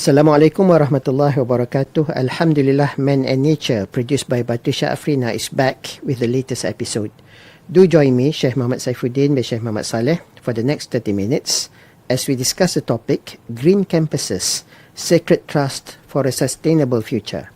Assalamualaikum warahmatullahi wabarakatuh. Alhamdulillah, Man and Nature, produced by Batrisyia Afrina, is back with the latest episode. Do join me, Sheikh Mohamad Saifuddeen by Sheikh Mohamad Salleh, for the next 30 minutes as we discuss the topic, Green Campuses, Sacred Trust for a Sustainable Future.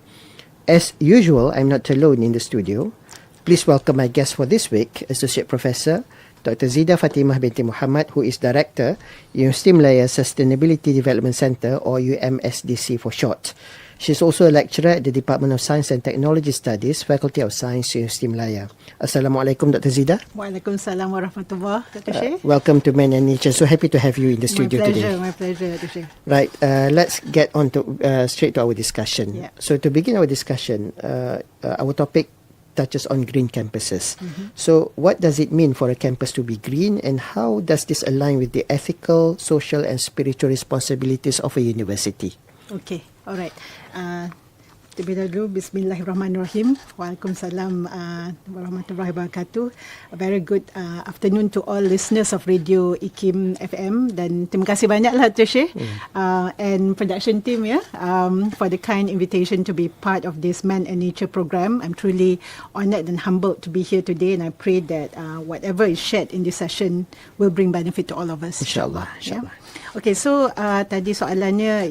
As usual, I'm not alone in the studio. Please welcome my guest for this week, Associate Professor Dr. Zeeda Fatimah binti Mohamad, who is Director, Universiti Malaya Sustainability Development Centre, or UMSDC for short. She's also a lecturer at the Department of Science and Technology Studies, Faculty of Science, Universiti Malaya. Assalamualaikum, Dr. Zeeda. Waalaikumsalam warahmatullahi, Dr. Sheikh. Welcome to Man and Nature. So happy to have you in the studio today. My pleasure, Dr. Sheikh. Right, let's get on to straight to our discussion. Yeah. So to begin our discussion, our topic touches on green campuses. So what does it mean for a campus to be green, and how does this align with the ethical, social and spiritual responsibilities of a university? Okay, all right. Terlebih dahulu, Bismillahirrahmanirrahim. Waalaikumsalam warahmatullahi wabarakatuh. A very good afternoon to all listeners of Radio IKIMfm, dan terima kasih banyaklah Dr. Sheikh and production team for the kind invitation to be part of this Man and Nature program. I'm truly honoured and humbled to be here today, and I pray that whatever is shared in this session will bring benefit to all of us. InsyaAllah. Yeah? Okay, so tadi soalannya,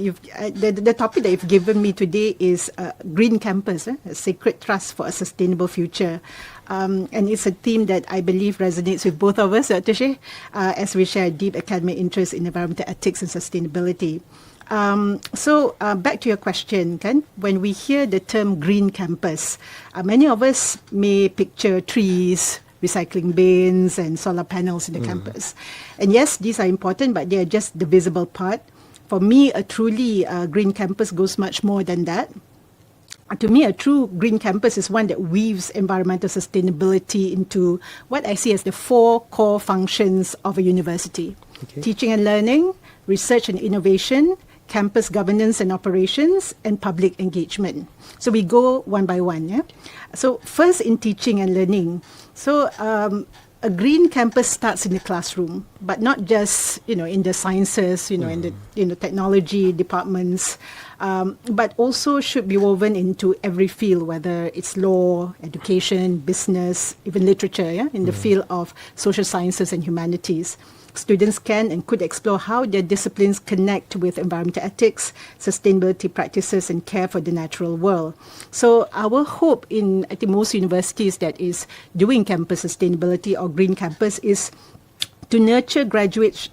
the topic that you've given me today is Green Campus, a sacred trust for a sustainable future. And it's a theme that I believe resonates with both of us, Dr. Sheikh, as we share a deep academic interest in environmental ethics and sustainability. So back to your question, when we hear the term Green Campus, many of us may picture trees, recycling bins and solar panels in the campus. And yes, these are important, but they are just the visible part. For me, a truly green campus goes much more than that. To me, a true green campus is one that weaves environmental sustainability into what I see as the four core functions of a university. Okay. Teaching and learning, research and innovation, campus governance and operations, and public engagement. So we go one by one. Yeah? So first, in teaching and learning. So a green campus starts in the classroom, but not just in the sciences, in the technology departments, but also should be woven into every field, whether it's law, education, business, even literature. Yeah? In the field of social sciences and humanities. Students can and could explore how their disciplines connect with environmental ethics, sustainability practices, and care for the natural world. So our hope in, I think, most universities that is doing campus sustainability or green campus is to nurture graduates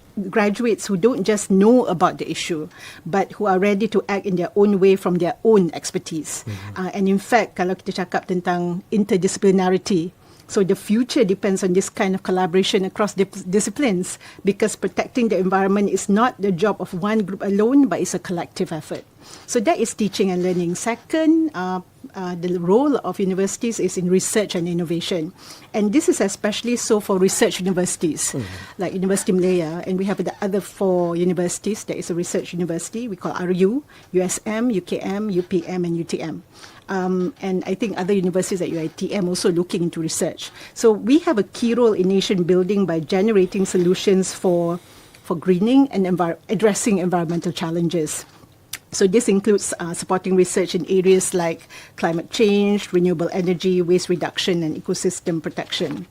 who don't just know about the issue, but who are ready to act in their own way from their own expertise. And in fact, kalau kita cakap tentang interdisciplinarity, so the future depends on this kind of collaboration across disciplines, because protecting the environment is not the job of one group alone, but it's a collective effort. So that is teaching and learning. Second, the role of universities is in research and innovation. And this is especially so for research universities, like Universiti Malaya, and we have the other four universities. There is a research university, we call RU, USM, UKM, UPM, and UTM. And I think other universities like UITM also looking into research. So we have a key role in nation building by generating solutions for greening and addressing environmental challenges. So this includes supporting research in areas like climate change, renewable energy, waste reduction, and ecosystem protection.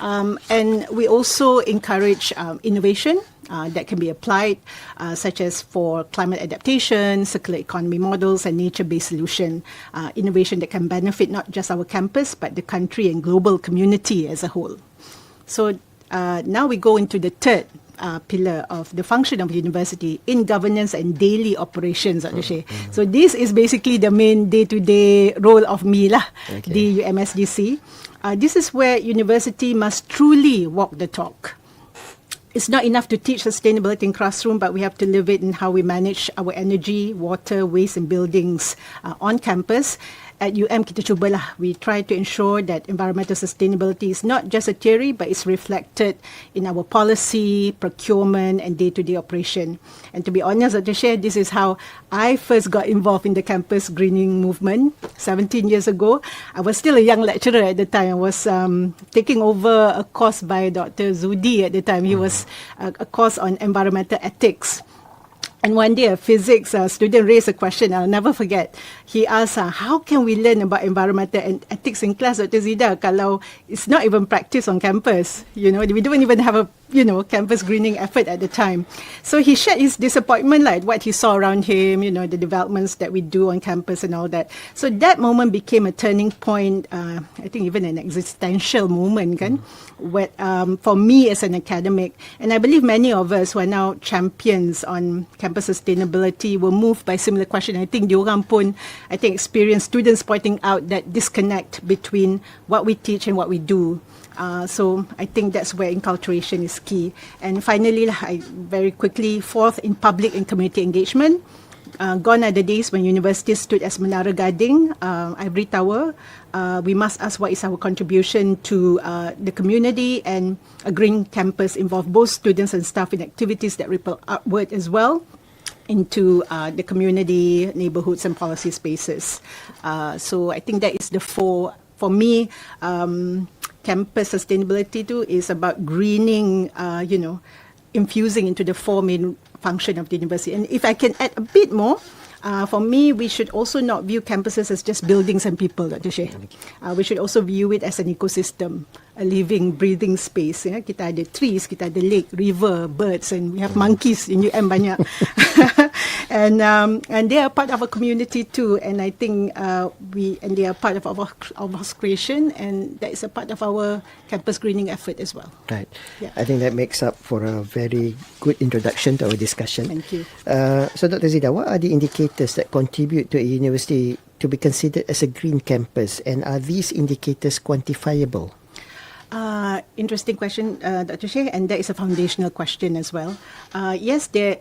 And we also encourage innovation that can be applied, such as for climate adaptation, circular economy models, and nature-based solution. Innovation that can benefit not just our campus, but the country and global community as a whole. So now we go into the third pillar of the function of university in governance and daily operations. So this is basically the main day-to-day role of me the UMSDC. This is where university must truly walk the talk. It's not enough to teach sustainability in classroom, but we have to live it in how we manage our energy, water, waste and buildings on campus. At kita cubalah, we try to ensure that environmental sustainability is not just a theory, but it's reflected in our policy, procurement, and day-to-day operation. And to be honest, Dr. Sheikh, this is how I first got involved in the campus greening movement 17 years ago. I was still a young lecturer at the time. I was taking over a course by Dr. Zudi at the time. He was a course on environmental ethics. And one day a physics student raised a question I'll never forget. He asked, how can we learn about environmental and ethics in class, Dr. Zeeda, kalau it's not even practiced on campus? You know, we don't even have a, campus greening effort at the time. So he shared his disappointment, like what he saw around him, the developments that we do on campus and all that. So that moment became a turning point, I think even an existential moment, kan? Where, for me as an academic, and I believe many of us who are now champions on campus sustainability were moved by similar question. I think diorang pun, experienced students pointing out that disconnect between what we teach and what we do. So I think that's where inculturation is key. And finally, very quickly, fourth, in public and community engagement. Gone are the days when universities stood as Menara Gading, ivory tower. We must ask what is our contribution to the community, and a green campus involve both students and staff in activities that ripple upward as well into the community, neighborhoods and policy spaces. So I think that is the four, for me, campus sustainability too is about greening, infusing into the four main function of the university. And if I can add a bit more, for me, we should also not view campuses as just buildings and people, Dr. Shaikh. We should also view it as an ecosystem, a living, breathing space. Kita ada trees, kita ada lake, river, birds, and we have monkeys in UM banyak. And they are part of a community too. And I think they are part of our creation, and that is a part of our campus greening effort as well. Right. Yeah. I think that makes up for a very good introduction to our discussion. Thank you. So Dr. Zeeda, what are the indicators that contribute to a university to be considered as a green campus, and are these indicators quantifiable? Interesting question, Dr. Shaikh, and that is a foundational question as well. Yes, there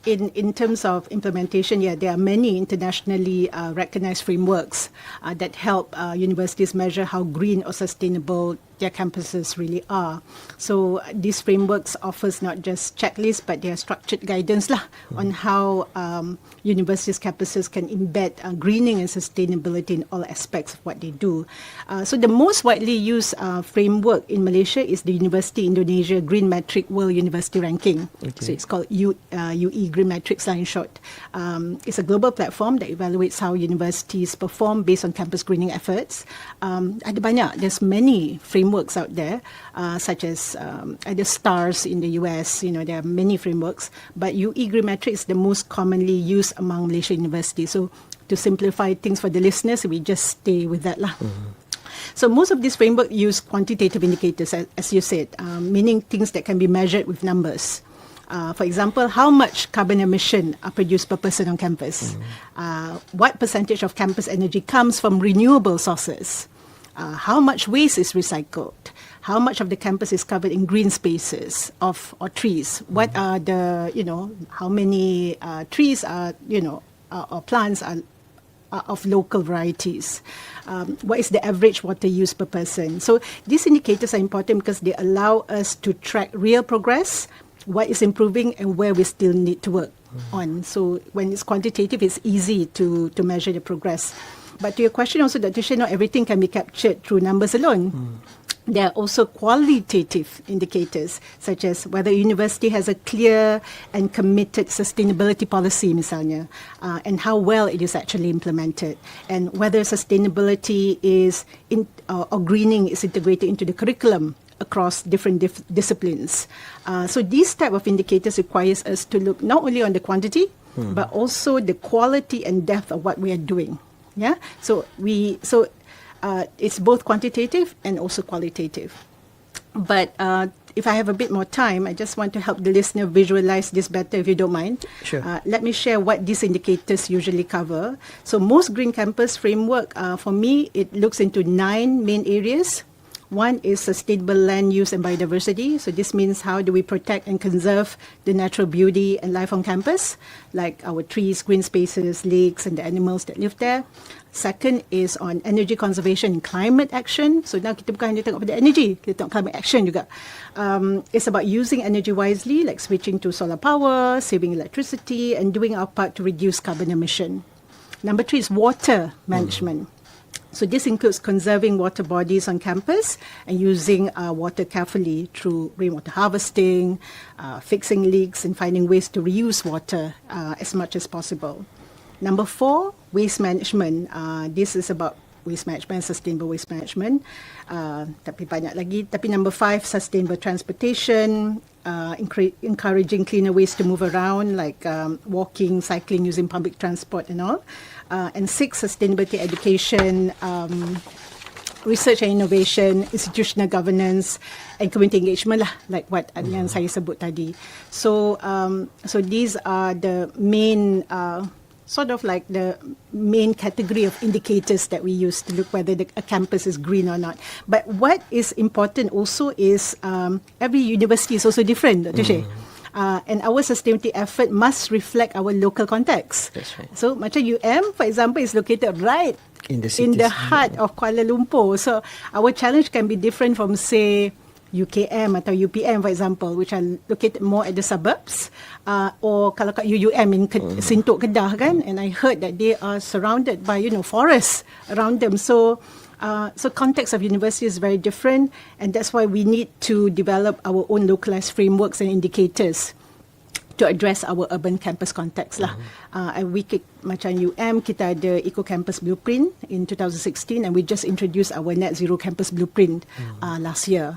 in terms of implementation, there are many internationally recognized frameworks that help universities measure how green or sustainable their campuses really are. So these frameworks offers not just checklists, but they are structured guidance on how universities' campuses can embed greening and sustainability in all aspects of what they do. So the most widely used framework in Malaysia is the Universiti Indonesia Green Metric World University Ranking. Okay. So it's called UE Green Metrics in short. It's a global platform that evaluates how universities perform based on campus greening efforts. Ada banyak, there's many frameworks out there, such as the STARS in the US. There are many frameworks, but UE Green Metric is the most commonly used among Malaysian universities. So to simplify things for the listeners, we just stay with that lah. So most of these frameworks use quantitative indicators, as you said, meaning things that can be measured with numbers. For example, how much carbon emission are produced per person on campus? What percentage of campus energy comes from renewable sources? How much waste is recycled? How much of the campus is covered in green spaces or trees? What are the, how many trees are, or plants are of local varieties? What is the average water use per person? So these indicators are important because they allow us to track real progress, what is improving and where we still need to work on. So when it's quantitative, it's easy to measure the progress. But to your question also, Dr. Shaikh, not everything can be captured through numbers alone. There are also qualitative indicators, such as whether a university has a clear and committed sustainability policy, misalnya, and how well it is actually implemented, and whether sustainability is or greening is integrated into the curriculum across different disciplines. So these type of indicators requires us to look not only on the quantity, but also the quality and depth of what we are doing. Yeah, so it's both quantitative and also qualitative. But if I have a bit more time, I just want to help the listener visualize this better, if you don't mind. Sure. Let me share what these indicators usually cover. So most Green Campus framework, for me, it looks into 9 main areas. One is sustainable land use and biodiversity. So this means how do we protect and conserve the natural beauty and life on campus, like our trees, green spaces, lakes, and the animals that live there. Second is on energy conservation and climate action. So now kita bukan hanya tengok pada energy, kita tengok climate action juga. It's about using energy wisely, like switching to solar power, saving electricity, and doing our part to reduce carbon emission. Number 3 is water management. So this includes conserving water bodies on campus and using water carefully through rainwater harvesting, fixing leaks and finding ways to reuse water as much as possible. Number 4, waste management. This is about waste management, sustainable waste management. Tapi banyak lagi. Tapi number 5, sustainable transportation, encouraging cleaner ways to move around, like walking, cycling, using public transport and all. And 6, sustainability education, research and innovation, institutional governance, and community engagement lah, like what yang saya sebut tadi. So these are the main sort of like the main category of indicators that we use to look whether a campus is green or not. But what is important also is every university is also different, Dr. Shaikh. And our sustainability effort must reflect our local context. That's right. So macam for example, is located right in the heart of Kuala Lumpur. So our challenge can be different from, say, UKM atau UPM, for example, which are located more at the suburbs, or kalau kat UUM in Sintok Kedah kan, and I heard that they are surrounded by forests around them. So context of university is very different, and that's why we need to develop our own localized frameworks and indicators to address our urban campus context lah. And we macam kita ada Eco Campus Blueprint in 2016, and we just introduced our Net Zero Campus Blueprint last year.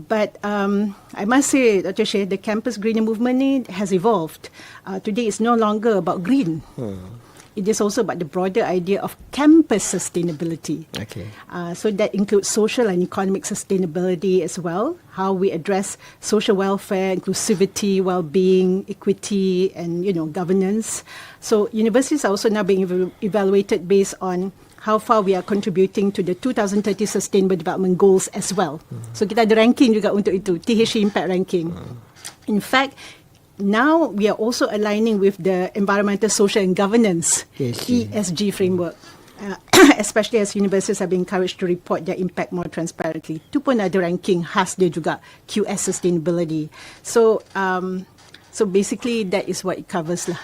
But I must say, Dr. Shaikh, the campus greener movement has evolved. Today it's no longer about green. It is also about the broader idea of campus sustainability. Okay. So that includes social and economic sustainability as well, how we address social welfare, inclusivity, well-being, equity, and governance. So universities are also now being evaluated based on how far we are contributing to the 2030 Sustainable Development Goals as well. So kita ada ranking juga untuk itu, THC Impact Ranking. In fact, now we are also aligning with the Environmental, Social and Governance ESG framework, especially as universities are being encouraged to report their impact more transparently. Itu pun ada ranking khas dia juga, QS Sustainability. So basically that is what it covers lah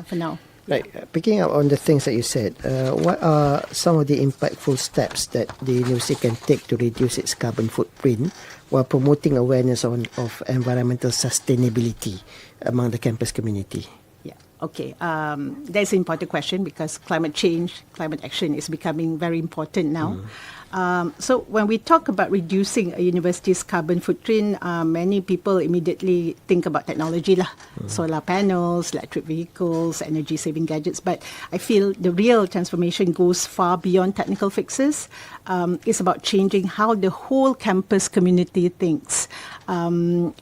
for now. Right. Picking up on the things that you said, what are some of the impactful steps that the university can take to reduce its carbon footprint while promoting awareness of environmental sustainability among the campus community? Yeah. Okay. That's an important question because climate change, climate action is becoming very important now. So when we talk about reducing a university's carbon footprint, many people immediately think about technology lah, solar panels, electric vehicles, energy-saving gadgets. But I feel the real transformation goes far beyond technical fixes. It's about changing how the whole campus community thinks, and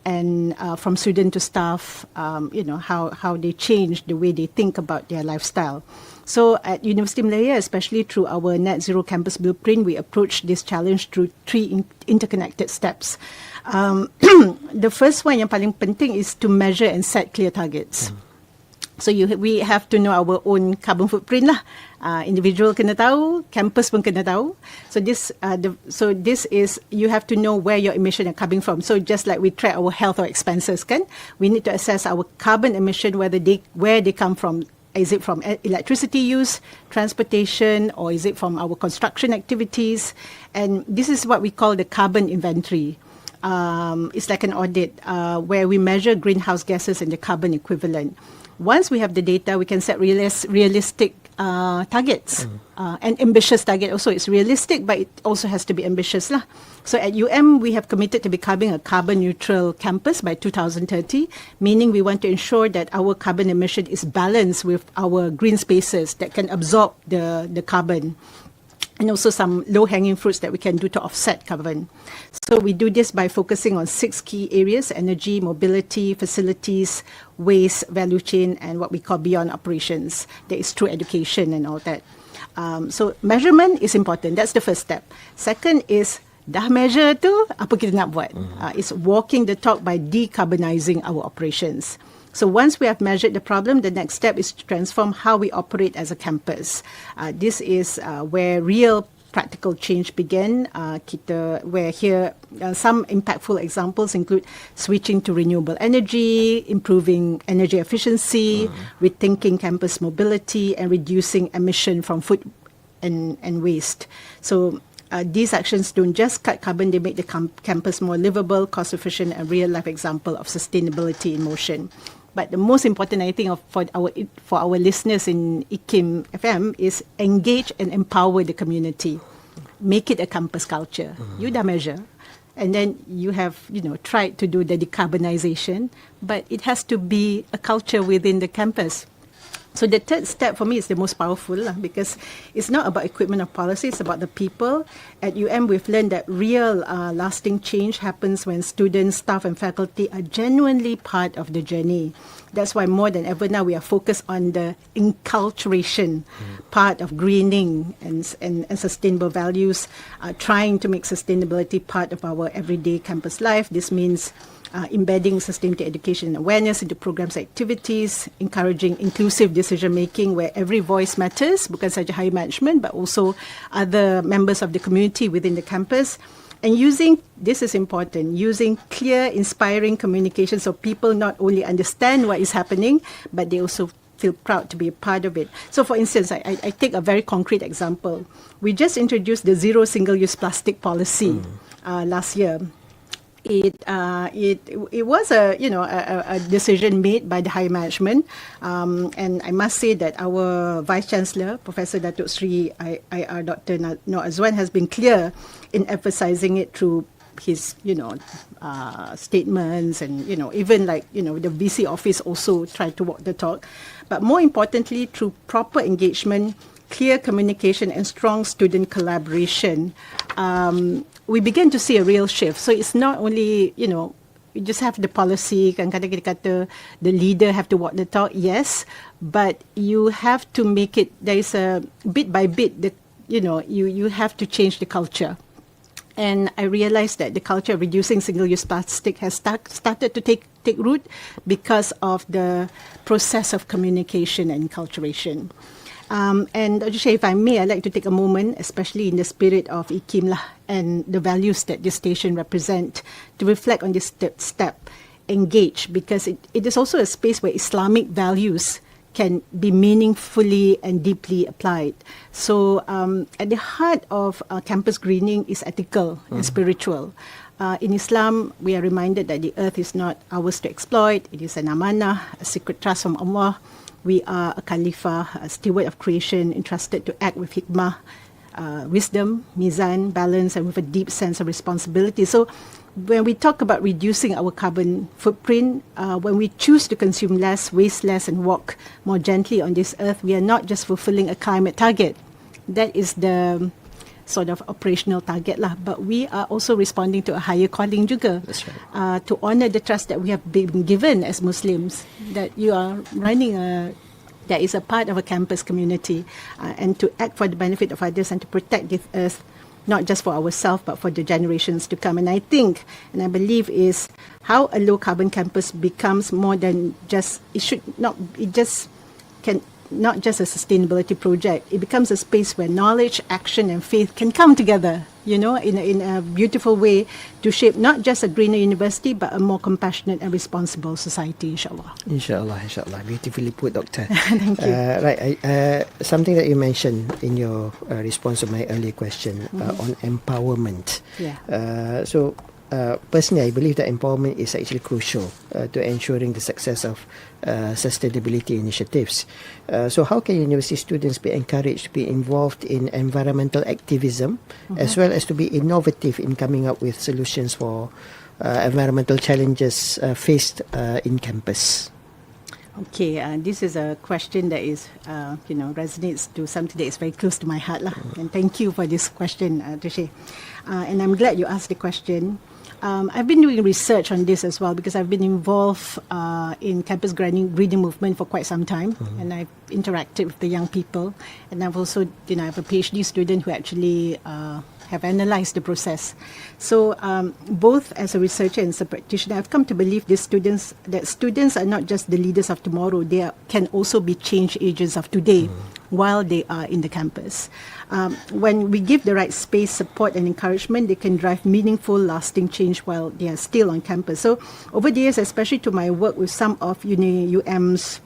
from student to staff, how they change the way they think about their lifestyle. So at Universiti Malaya, especially through our Net Zero Campus Blueprint, we approach this challenge through 3 interconnected steps. The first one yang paling penting is to measure and set clear targets. So we have to know our own carbon footprint lah. Individual kena tahu, campus pun kena tahu. So this is you have to know where your emission are coming from. So just like we track our health or expenses, kan, we need to assess our carbon emission where they come from. Is it from electricity use, transportation, or is it from our construction activities? And this is what we call the carbon inventory. It's like an audit where we measure greenhouse gases and the carbon equivalent. Once we have the data, we can set realistic targets and ambitious target. Also, it's realistic, but it also has to be ambitious lah. So at we have committed to becoming a carbon neutral campus by 2030, meaning we want to ensure that our carbon emission is balanced with our green spaces that can absorb the carbon, and also some low-hanging fruits that we can do to offset carbon. So we do this by focusing on 6 key areas: energy, mobility, facilities, waste, value chain, and what we call beyond operations. That is through education and all that. So measurement is important. That's the first step. Second is, dah measure tu, apa kita nak buat? It's walking the talk by decarbonizing our operations. So once we have measured the problem, the next step is to transform how we operate as a campus. This is where real practical change began. Some impactful examples include switching to renewable energy, improving energy efficiency, rethinking campus mobility, and reducing emission from food and waste. So these actions don't just cut carbon, they make the campus more livable, cost-efficient, and real-life example of sustainability in motion. But the most important, I think, for our listeners in IKIMfm is engage and empower the community. Make it a campus culture. You dah measure. And then you have, tried to do the decarbonization, but it has to be a culture within the campus. So the third step for me is the most powerful because it's not about equipment or policy, it's about the people. At UM, we've learned that real lasting change happens when students, staff and faculty are genuinely part of the journey. That's why more than ever now we are focused on the inculturation part of greening and sustainable values, trying to make sustainability part of our everyday campus life. This means embedding sustainability education and awareness into programs and activities, encouraging inclusive decision-making where every voice matters, bukan saja higher management, but also other members of the community within the campus. And this is important, using clear, inspiring communication so people not only understand what is happening, but they also feel proud to be a part of it. So for instance, I take a very concrete example. We just introduced the zero single-use plastic policy last year. It was a decision made by the high management, and I must say that our Vice Chancellor, Professor Datuk Sri IR Dr. Noor Azwan, has been clear in emphasizing it through his statements, and even the VC office also tried to walk the talk, but more importantly through proper engagement, clear communication and strong student collaboration, we begin to see a real shift. So it's not only, you just have the policy, kadang-kadang kita kata the leader have to walk the talk, yes, but you have to make it, there is a bit by bit, you have to change the culture. And I realized that the culture of reducing single-use plastic has started to take root because of the process of communication and culturation. And Dr. Shaikh, if I may, I'd like to take a moment, especially in the spirit of IKIM and the values that this station represent, to reflect on this step, engage, because it is also a space where Islamic values can be meaningfully and deeply applied. So at the heart of campus greening is ethical and spiritual. In Islam, we are reminded that the earth is not ours to exploit. It is an amanah, a secret trust from Allah. We are a Khalifa, a steward of creation, entrusted to act with hikmah, wisdom, mizan, balance, and with a deep sense of responsibility. So when we talk about reducing our carbon footprint, when we choose to consume less, waste less, and walk more gently on this earth, we are not just fulfilling a climate target. That is the sort of operational target lah, but we are also responding to a higher calling juga. That's right. To honor the trust that we have been given as Muslims, that you are running that is a part of a campus community, and to act for the benefit of others and to protect this earth, not just for ourselves but for the generations to come. And I think, and I believe, is how a low carbon campus becomes more than just, not just a sustainability project. It becomes a space where knowledge, action and faith can come together, in a beautiful way to shape not just a greener university but a more compassionate and responsible society, inshallah. Inshallah. Beautifully put, Doctor. Thank you. Right. Something that you mentioned in your response to my earlier question on empowerment. Yeah. So personally, I believe that empowerment is actually crucial to ensuring the success of sustainability initiatives. So how can university students be encouraged to be involved in environmental activism as well as to be innovative in coming up with solutions for environmental challenges faced in campus? Okay, this is a question that is, resonates to something that is very close to my heart lah. And thank you for this question, Tushay. And I'm glad you asked the question. I've been doing research on this as well because I've been involved in campus greening movement for quite some time, and I've interacted with the young people, and I've also, I have a PhD student who actually have analysed the process. So both as a researcher and as a practitioner, I've come to believe that students are not just the leaders of tomorrow, they can also be change agents of today while they are in the campus. When we give the right space, support and encouragement, they can drive meaningful, lasting change while they are still on campus. So over the years, especially to my work with some of UM's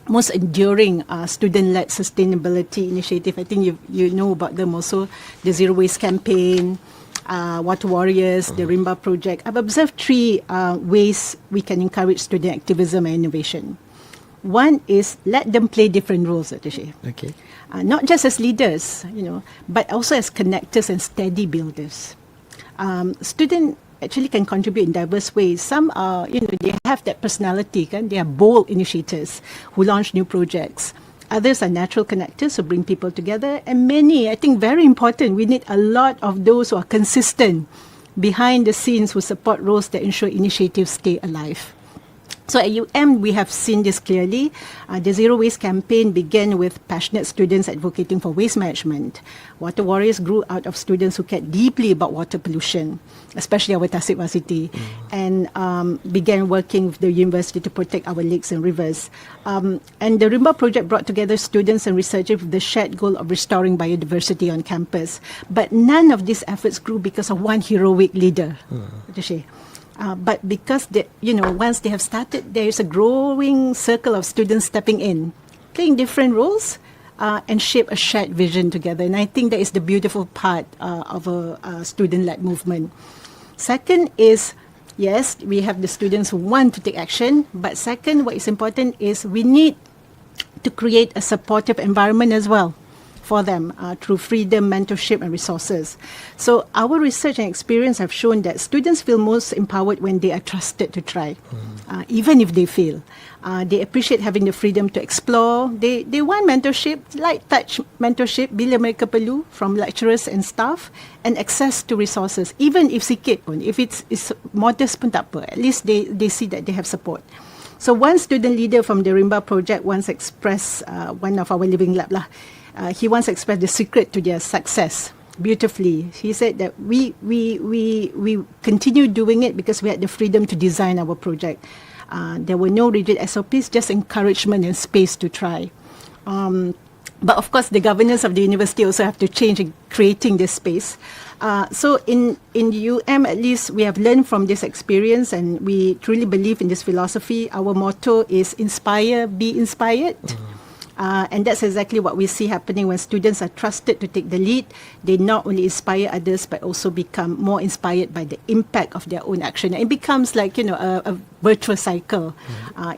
most enduring student-led sustainability initiative. I think you know about them also, the Zero Waste Campaign, Water Warriors, the Rimba Project. I've observed three ways we can encourage student activism and innovation. One is let them play different roles, Dato' Okay. Not just as leaders, but also as connectors and steady builders. Students actually can contribute in diverse ways. Some are, they have that personality, they are bold initiators who launch new projects. Others are natural connectors who bring people together. And many, I think very important, we need a lot of those who are consistent behind the scenes who support roles that ensure initiatives stay alive. So at we have seen this clearly. The Zero Waste Campaign began with passionate students advocating for waste management. Water Warriors grew out of students who cared deeply about water pollution, especially our Tasik Varsity, and began working with the university to protect our lakes and rivers. And the Rimba project brought together students and researchers with the shared goal of restoring biodiversity on campus. But none of these efforts grew because of one heroic leader. But because once they have started, there is a growing circle of students stepping in, playing different roles, and shape a shared vision together. And I think that is the beautiful part of a student-led movement. Second is, yes, we have the students who want to take action. But second, what is important is we need to create a supportive environment as well for them through freedom, mentorship, and resources. So our research and experience have shown that students feel most empowered when they are trusted to try, even if they fail. They appreciate having the freedom to explore. They want mentorship, light touch mentorship, bila mereka perlu, from lecturers and staff, and access to resources, even if sikit pun, if it's modest pun tak apa, at least they see that they have support. So one student leader from the Rimba project once expressed, one of our living lab lah, he once expressed the secret to their success beautifully. He said that we continue doing it because we had the freedom to design our project. There were no rigid SOPs, just encouragement and space to try. But of course, the governance of the university also have to change in creating this space. So in at least, we have learned from this experience, and we truly believe in this philosophy. Our motto is inspire, be inspired. And that's exactly what we see happening when students are trusted to take the lead. They not only inspire others, but also become more inspired by the impact of their own action. And it becomes like, a virtuous cycle,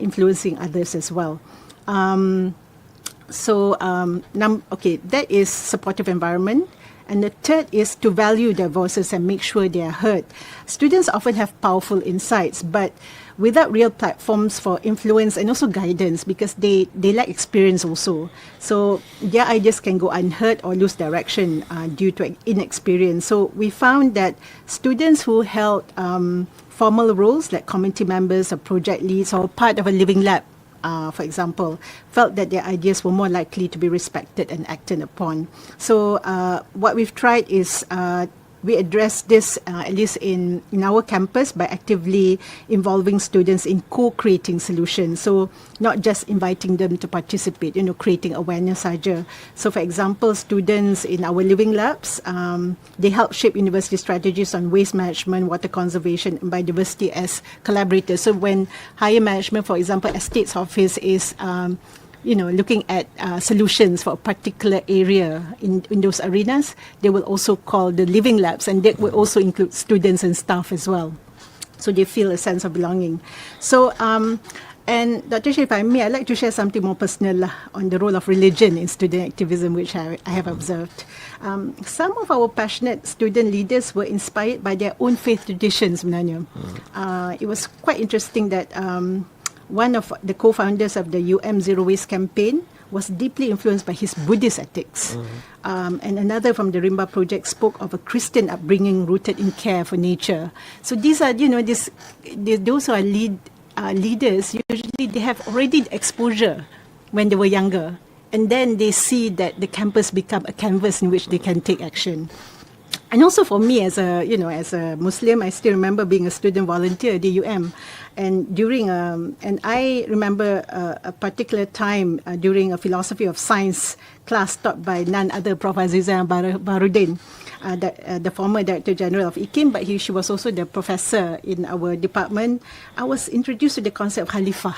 influencing others as well. That is supportive environment. And the third is to value their voices and make sure they are heard. Students often have powerful insights, but without real platforms for influence and also guidance, because they lack experience also. So their ideas can go unheard or lose direction due to inexperience. So we found that students who held formal roles like community members or project leads or part of a living lab, for example, felt that their ideas were more likely to be respected and acted upon. So what we've tried is we address this, at least in our campus, by actively involving students in co-creating solutions. So not just inviting them to participate, creating awareness saja. So for example, students in our living labs, they help shape university strategies on waste management, water conservation, and biodiversity as collaborators. So when higher management, for example, estates office is looking at solutions for a particular area in those arenas, they will also call the living labs, and that will also include students and staff as well. So they feel a sense of belonging. So, and Dr. Shaikh, if I may, I'd like to share something more personal on the role of religion in student activism, which I have observed. Some of our passionate student leaders were inspired by their own faith traditions, sebenarnya. It was quite interesting that one of the co-founders of the Zero Waste Campaign was deeply influenced by his Buddhist ethics. And another from the Rimba project spoke of a Christian upbringing rooted in care for nature. So these are, those who are leaders, usually they have already exposure when they were younger. And then they see that the campus become a canvas in which they can take action. And also for me as a Muslim, I still remember being a student volunteer at the and during and I remember a particular time during a philosophy of science class taught by none other Prof. Azizah Baruddin. the former Director General of IKIM, but she was also the professor in our department. I was introduced to the concept of Khalifah,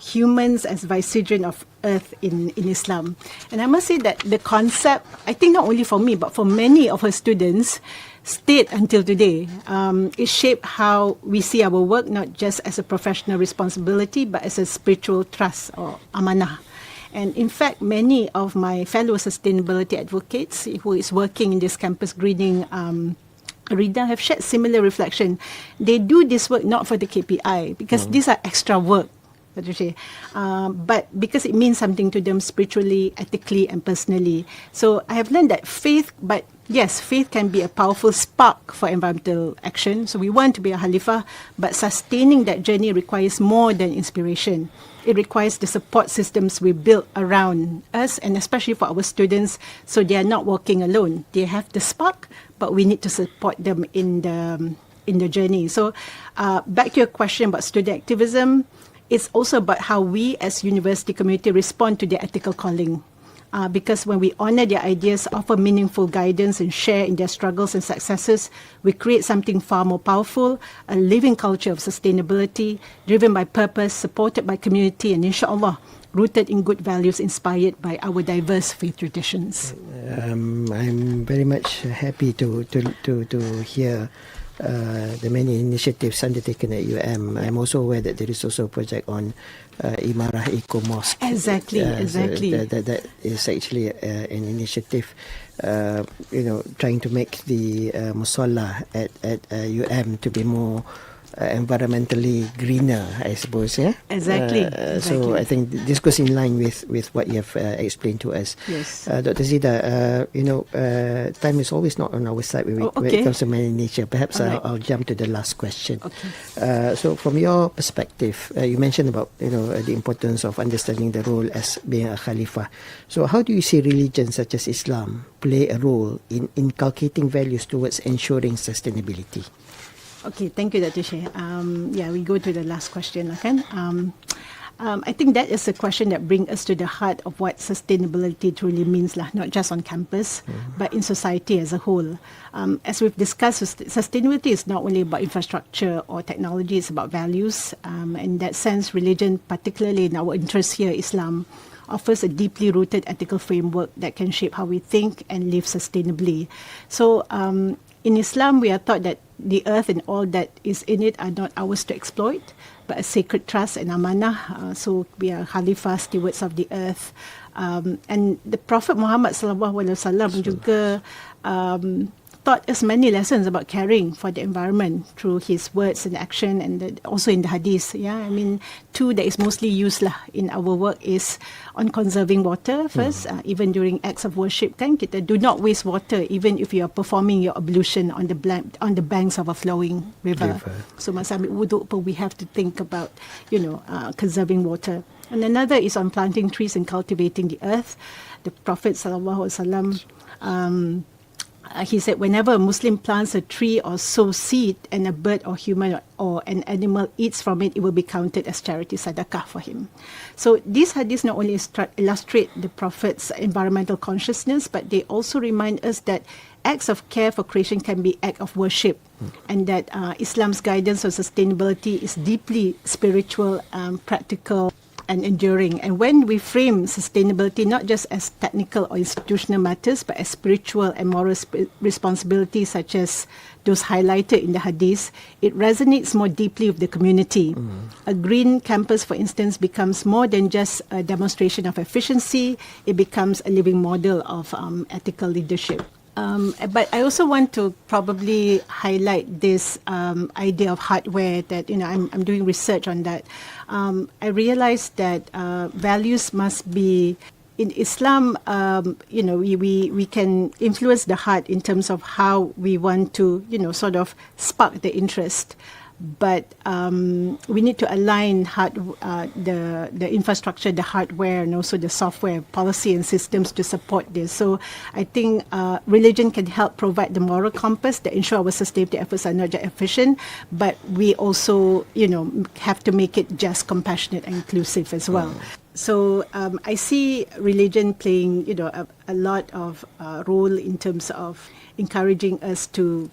humans as vicegerent of earth in Islam. And I must say that the concept, I think not only for me, but for many of her students, stayed until today. It shaped how we see our work, not just as a professional responsibility, but as a spiritual trust or amanah. And in fact, many of my fellow sustainability advocates who is working in this campus greening arena have shared similar reflection. They do this work not for the KPI, because these are extra work, but because it means something to them spiritually, ethically, and personally. So I have learned that faith can be a powerful spark for environmental action. So we want to be a Khalifah, but sustaining that journey requires more than inspiration. It requires the support systems we build around us, and especially for our students, so they are not walking alone. They have the spark, but we need to support them in the journey. So back to your question about student activism, it's also about how we as university community respond to their ethical calling. Because when we honor their ideas, offer meaningful guidance, and share in their struggles and successes, we create something far more powerful, a living culture of sustainability, driven by purpose, supported by community, and inshallah, rooted in good values, inspired by our diverse faith traditions. I'm very much happy to hear the many initiatives undertaken at I'm also aware that there is also a project on Imarah Eco Mosque. Exactly. So that is actually an initiative, trying to make the musalla at to be more environmentally greener, I suppose. Yeah. Exactly. So I think this goes in line with what you have explained to us. Yes. Dr. Zeeda, time is always not on our side when it comes to man nature. Perhaps I'll jump to the last question. Okay. So from your perspective, you mentioned about the importance of understanding the role as being a Khalifah. So how do you see religions such as Islam play a role in inculcating values towards ensuring sustainability? Okay, thank you, Dr. Shaikh. We go to the last question. Okay? I think that is a question that brings us to the heart of what sustainability truly means, not just on campus, but in society as a whole. As we've discussed, sustainability is not only about infrastructure or technology, it's about values. In that sense, religion, particularly in our interest here, Islam, offers a deeply rooted ethical framework that can shape how we think and live sustainably. So in Islam, we are taught that the earth and all that is in it are not ours to exploit, but a sacred trust and amanah. So we are Khalifah, stewards of the earth. And the Prophet Mohamad SAW juga taught us many lessons about caring for the environment through his words and action, and also in the hadith. Two that is mostly used in our work is on conserving water first. Even during acts of worship, kita do not waste water, even if you are performing your ablution on the banks of a flowing river. So masa ambil wuduk, we have to think about conserving water. And another is on planting trees and cultivating the earth. The Prophet SAW, he said, whenever a Muslim plants a tree or sows seed, and a bird or human or an animal eats from it, it will be counted as charity sadaqah for him. So these hadiths not only illustrate the Prophet's environmental consciousness, but they also remind us that acts of care for creation can be acts of worship, and that Islam's guidance on sustainability is deeply spiritual, practical, and enduring. And when we frame sustainability not just as technical or institutional matters, but as spiritual and moral responsibilities, such as those highlighted in the hadith, it resonates more deeply with the community. A green campus, for instance, becomes more than just a demonstration of efficiency. It becomes a living model of ethical leadership. But I also want to probably highlight this idea of hardware that, I'm doing research on that. I realized that values must be, in Islam, we can influence the heart in terms of how we want to, sort of spark the interest. But we need to align the infrastructure, the hardware, and also the software, policy and systems to support this. So I think religion can help provide the moral compass that ensure our sustainability efforts are not just efficient, but we also, have to make it just, compassionate, and inclusive as well. So I see religion playing, a lot of role in terms of encouraging us to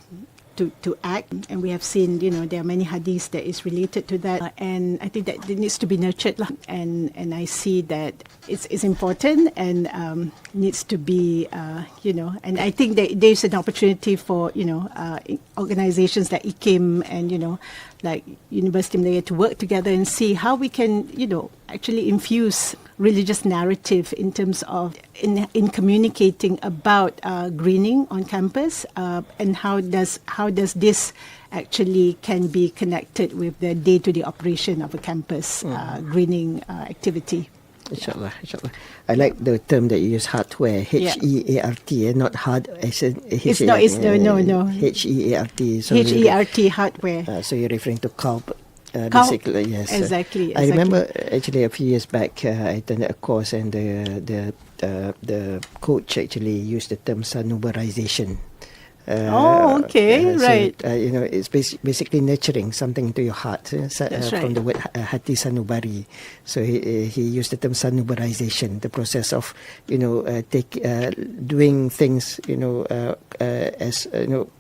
act, and we have seen, there are many hadiths that is related to that, and I think that it needs to be nurtured, and I see that it's important and needs to be, and I think that there's an opportunity for, organizations like IKIM and, like Universiti Malaya to work together and see how we can, actually infuse religious narrative in terms of in communicating about greening on campus, and how does this actually can be connected with the day-to-day operation of a campus greening activity. Inshallah. I like the term that you use, hardware, H-E-A-R-T, not hard as in no. H-E-A-R-T. So H-E-A-R-T, hardware. So you're referring to CULP. Basically, yes. Exactly. I remember actually a few years back, I attended a course, and the coach actually used the term sanubarization. Right. So, it's basically nurturing something into your heart, from the word hati sanubari. So he used the term sanubarization, the process of doing things as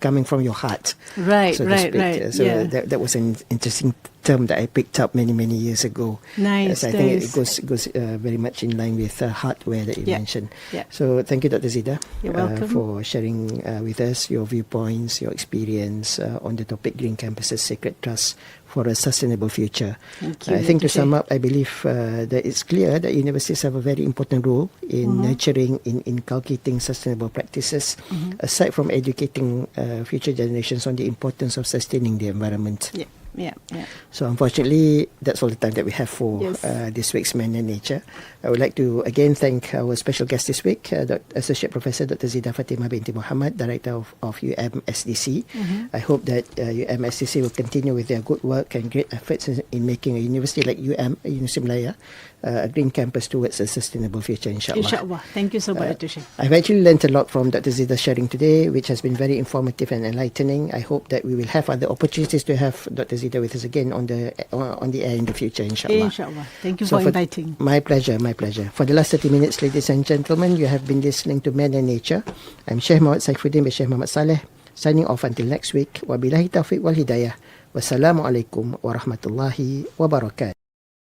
coming from your heart, right, so to right, speak. right. So that was an interesting term that I picked up many years ago. Nice. So I think it goes very much in line with hardware that you mentioned. Yeah. So thank you, Dr. Zeeda, you're welcome, for sharing with us your viewpoints, your experience on the topic Green Campuses Sacred Trust for a Sustainable Future. Thank you. I think to sum up, I believe that it's clear that universities have a very important role in nurturing, in inculcating sustainable practices, aside from educating future generations on the importance of sustaining the environment. Yeah. So unfortunately, that's all the time that we have for this week's Man and Nature. I would like to again thank our special guest this week, Associate Professor Dr. Zeeda Fatimah binti Mohamad, Director of UMSDC. I hope that UMSDC will continue with their good work and great efforts in making a university like Universiti Malaya a green campus towards a sustainable future, inshallah. Inshallah. Thank you so much, Dr. Shaikh. I've actually learned a lot from Dr. Zeeda sharing today, which has been very informative and enlightening. I hope that we will have other opportunities to have Dr. Zeeda with us again on the air in the future, inshallah. Inshallah. Thank you for inviting. My pleasure. For the last 30 minutes, ladies and gentlemen, you have been listening to Man and Nature. I'm Shaykh Mohamad Saifuddeen by Shaykh Mohamad Salleh, signing off until next week. Wabillahi taufiq wal hidayah. Wassalamualaikum warahmatullahi wabarakatuh.